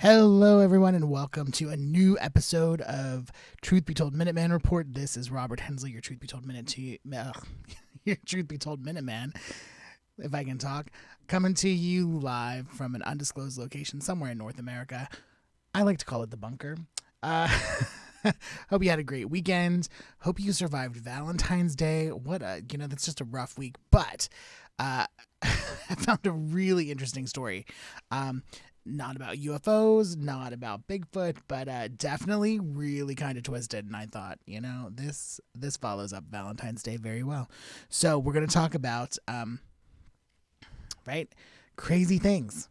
Hello, everyone, and welcome to a new episode of Truth Be Told Minuteman Report. This is Robert Hensley, your Truth Be Told your Truth Be Told Minuteman, if I can talk, coming to you live from an undisclosed location somewhere in North America. I like to call it the bunker. Hope you had a great weekend. Hope you survived Valentine's Day. That's just a rough week, but I found a really interesting story. Not about UFOs, not about Bigfoot, but definitely really kind of twisted. And I thought, this follows up Valentine's Day very well. So we're going to talk about, crazy things.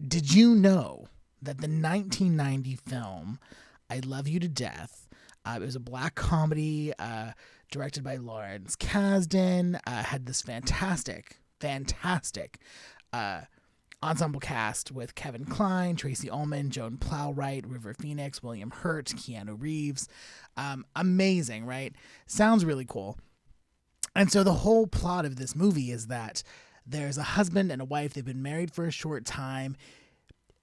Did you know that the 1990 film I Love You to Death, it was a black comedy directed by Lawrence Kasdan, had this fantastic ensemble cast with Kevin Kline, Tracy Ullman, Joan Plowright, River Phoenix, William Hurt, Keanu Reeves. Amazing, right? Sounds really cool. And so the whole plot of this movie is that there's a husband and a wife. They've been married for a short time.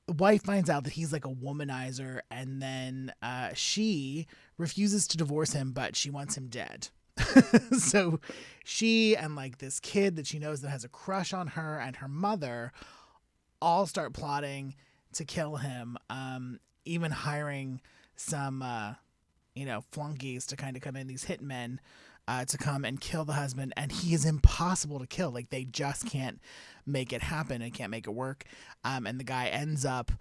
The wife finds out that he's like a womanizer, and then she refuses to divorce him, but she wants him dead. So she and like this kid that she knows that has a crush on her and her mother all start plotting to kill him, even hiring some, flunkies to kind of come in, these hitmen, to come and kill the husband. And he is impossible to kill. Like, they just can't make it happen and can't make it work. And the guy ends up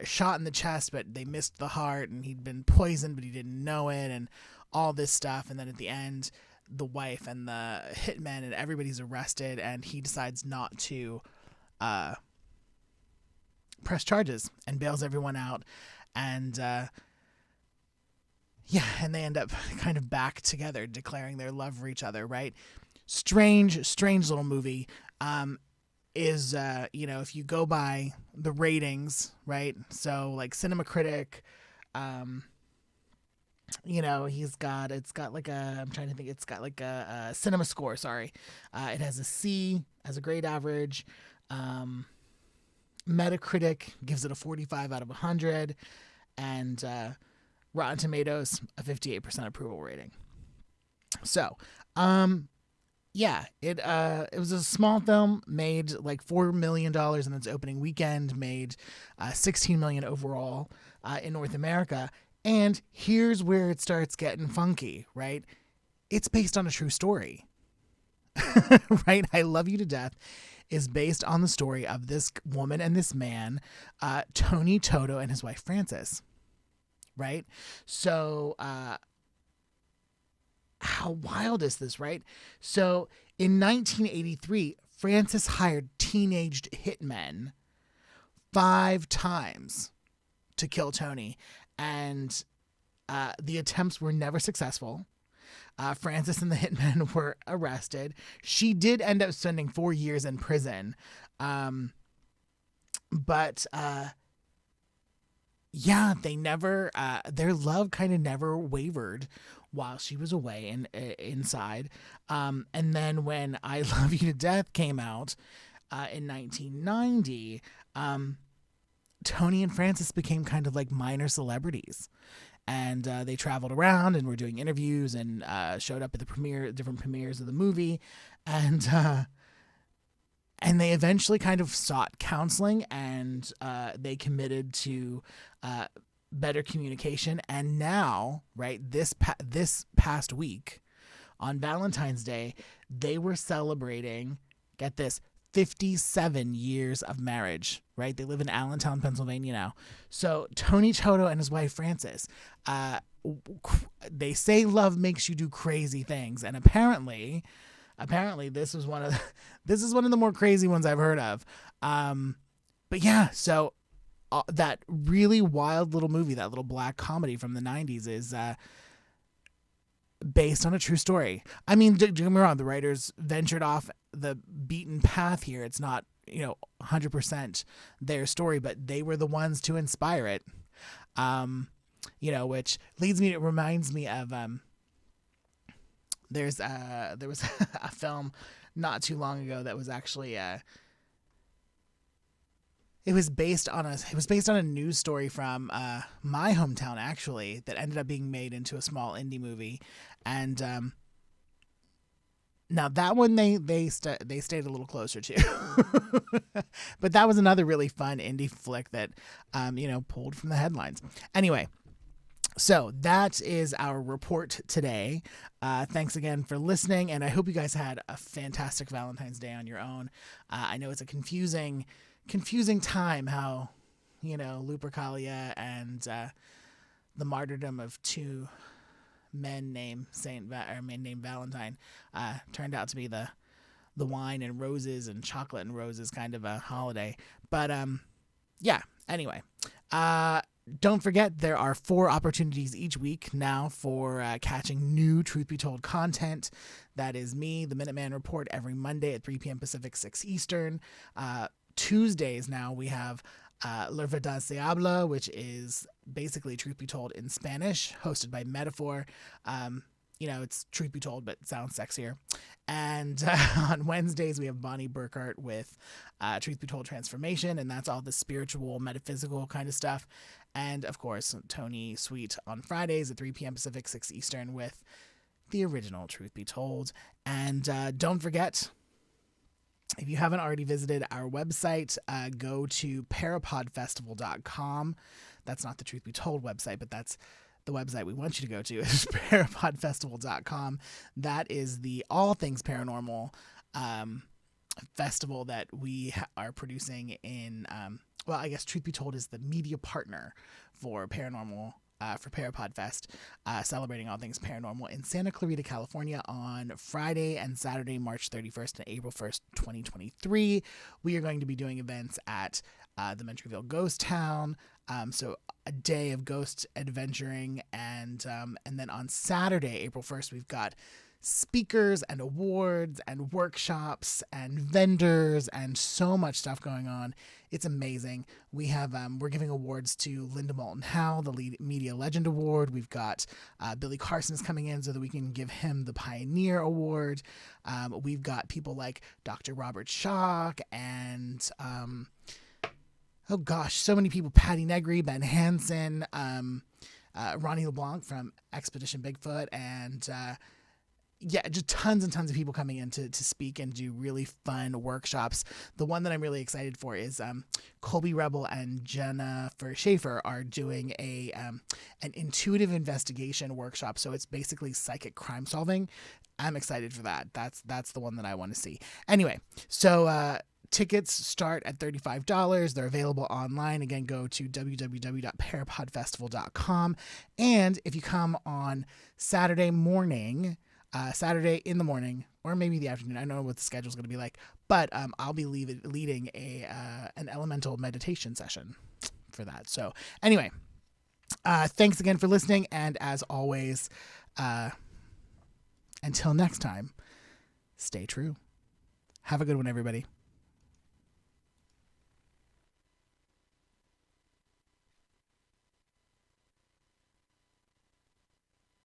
shot in the chest, but they missed the heart, and he'd been poisoned, but he didn't know it, and all this stuff. And then at the end, the wife and the hitmen and everybody's arrested, and he decides not to press charges and bails everyone out. And and they end up kind of back together, declaring their love for each other, right? Strange little movie. If you go by the ratings, right? So like Cinema Critic, it's got like a Cinema Score, sorry. It has a C, has a grade average. Metacritic gives it a 45 out of 100, and Rotten Tomatoes a 58% approval rating. So, it was a small film, made like $4 million in its opening weekend, made $16 million overall in North America. And here's where it starts getting funky, right? It's based on a true story, right? I Love You to Death is based on the story of this woman and this man, Tony Toto and his wife Frances, right? So how wild is this, right? So in 1983, Frances hired teenaged hitmen 5 times to kill Tony, and the attempts were never successful. Frances and the hitmen were arrested. She did end up spending 4 years in prison. But they never, their love kind of never wavered while she was away and inside. And then when I Love You to Death came out in 1990, Tony and Frances became kind of like minor celebrities. And they traveled around and were doing interviews and showed up at the different premieres of the movie. And they eventually kind of sought counseling, and they committed to better communication. And now, right, this past week on Valentine's Day, they were celebrating, get this, 57 years of marriage, right? They live in Allentown, Pennsylvania now. So Tony Toto and his wife Frances, they say love makes you do crazy things, and apparently this is one of the more crazy ones I've heard of. But yeah, so that really wild little movie, that little black comedy from the 90s, is based on a true story. I mean, don't get me wrong, the writers ventured off the beaten path here. It's not, 100% their story, but they were the ones to inspire it. Which reminds me of, there was a film not too long ago that was actually, It was based on a news story from my hometown, actually, that ended up being made into a small indie movie. And now that one they stayed a little closer to, but that was another really fun indie flick that pulled from the headlines. Anyway, so that is our report today. Thanks again for listening, and I hope you guys had a fantastic Valentine's Day on your own. I know it's a confusing time how, Lupercalia and the martyrdom of two men named Valentine turned out to be the wine and roses and chocolate and roses kind of a holiday. But anyway, don't forget, there are 4 opportunities each week now for catching new Truth Be Told content. That is me, the Minuteman Report, every Monday at 3 p.m. Pacific, 6 Eastern. Tuesdays now we have VERDAD Se Habla, which is basically Truth Be Told in Spanish, hosted by Metaphor. It's Truth Be Told, but it sounds sexier. And on Wednesdays, we have Bonnie Burkert with Truth Be Told Transformation, and that's all the spiritual, metaphysical kind of stuff. And, of course, Tony Sweet on Fridays at 3 p.m. Pacific, 6 Eastern with the original Truth Be Told. And don't forget, if you haven't already visited our website, go to parapodfestival.com. That's not the Truth Be Told website, but that's the website we want you to go to, is parapodfestival.com. That is the all things paranormal festival that we are producing in, I guess Truth Be Told is the media partner for paranormal, for Parapod Fest, celebrating all things paranormal in Santa Clarita, California on Friday and Saturday, March 31st and April 1st, 2023. We are going to be doing events at the Mentryville Ghost Town, so a day of ghost adventuring, and then on Saturday, April 1st, we've got speakers and awards and workshops and vendors and so much stuff going on. It's amazing. We have we're giving awards to Linda Moulton Howe, the Media Legend Award. We've got Billy Carson's coming in so that we can give him the Pioneer Award. We've got people like Dr. Robert Schock and so many people. Patty Negri, Ben Hansen, Ronnie LeBlanc from Expedition Bigfoot, and just tons and tons of people coming in to speak and do really fun workshops. The one that I'm really excited for is Colby Rebel and Jennifer Schaefer are doing an intuitive investigation workshop. So it's basically psychic crime solving. I'm excited for that. That's the one that I want to see. Anyway, so tickets start at $35. They're available online. Again, go to www.parapodfestival.com. And if you come on Saturday in the morning, or maybe the afternoon, I don't know what the schedule is going to be like, but I'll be leading an elemental meditation session for that. So anyway, thanks again for listening. And as always, until next time, stay true. Have a good one, everybody.